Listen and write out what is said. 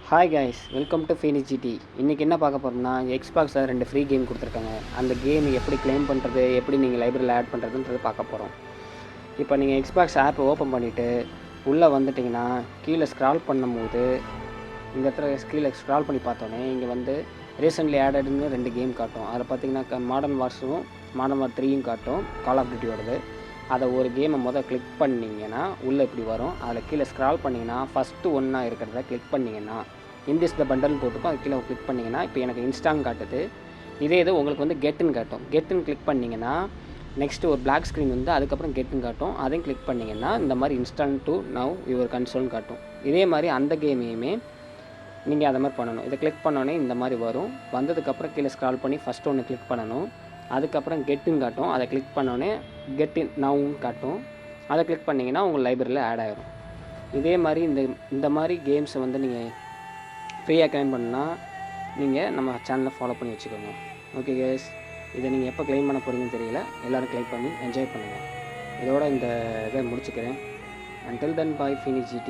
Hi guys, welcome to Phoenix GT. இன்றைக்கி என்ன பார்க்க போகிறோம்னா, எக்ஸ்பாக்ஸில் 2 ஃப்ரீ கேம் கொடுத்துருக்காங்க. அந்த கேம் எப்படி கிளைம் பண்ணுறது, எப்படி நீங்கள் லைப்ரரியில் ஆட் பண்ணுறதுன்றது பார்க்க போகிறோம். இப்போ நீங்கள் எக்ஸ்பாக்ஸ் ஆப்பை ஓப்பன் பண்ணிவிட்டு உள்ளே வந்துட்டிங்கன்னா கீழே ஸ்க்ரால் பண்ணும்போது இந்த இடத்துல கீழே ஸ்க்ரால் பண்ணி பார்த்தோன்னே இங்கே வந்து ரீசெண்ட்லி ஆடட்னு 2 கேம் காட்டும். அதில் பார்த்தீங்கன்னா மாடர்ன் வார்ஸும் மாடர்ன் வார் 3யும் காட்டும், கால் ஆஃப் டியூட்டியோடது. அதை ஒரு கேமை கிளிக் பண்ணிங்கன்னா உள்ளே இப்படி வரும். அதில் கீழே ஸ்க்ரால் பண்ணிங்கன்னா ஃபஸ்ட்டு ஒன்றா இருக்கிறத கிளிக் பண்ணிங்கன்னா இந்திஸ் த பண்டல்னு போட்டுக்கும். அது கீழே கிளிக் பண்ணிங்கன்னா இப்போ எனக்கு இன்ஸ்டான்னு காட்டுது. இதே இது உங்களுக்கு வந்து கெட்டுன்னு காட்டும். கெட்டுன்னு கிளிக் பண்ணிங்கன்னா நெக்ஸ்ட்டு ஒரு பிளாக் ஸ்க்ரீன் வந்து அதுக்கப்புறம் கெட்டுன்னு காட்டும். அதையும் கிளிக் பண்ணிங்கன்னா இந்த மாதிரி இன்ஸ்டால் டு நவ் யுவர் கன்சோல்னு காட்டும். இதே மாதிரி அந்த கேமையுமே நீங்கள் அதை மாதிரி பண்ணணும். இதை கிளிக் பண்ணோன்னே இந்த மாதிரி வரும். வந்ததுக்கப்புறம் கீழே ஸ்க்ரால் பண்ணி ஃபஸ்ட்டு ஒன்று கிளிக் பண்ணணும். அதுக்கப்புறம் கெட்டுன்னு காட்டும். அதை கிளிக் பண்ணோன்னே கெட் இன் நவுன்னு காட்டும். அதை கிளிக் பண்ணிங்கன்னா உங்கள் லைப்ரரியில் ஆட் ஆகிரும். இதே மாதிரி இந்த மாதிரி கேம்ஸை வந்து நீங்கள் ஃப்ரீயாக கிளைம் பண்ணால் நீங்கள் நம்ம சேனலை ஃபாலோ பண்ணி வச்சுக்கோங்க. ஓகே கேஸ், இதை நீங்கள் எப்போ கிளைம் பண்ண போகிறீங்கன்னு தெரியல. எல்லோரும் கிளைம் பண்ணி என்ஜாய் பண்ணுங்கள். இதோட இந்த இதை முடிச்சுக்கிறேன். Until then, bye, Finish GT.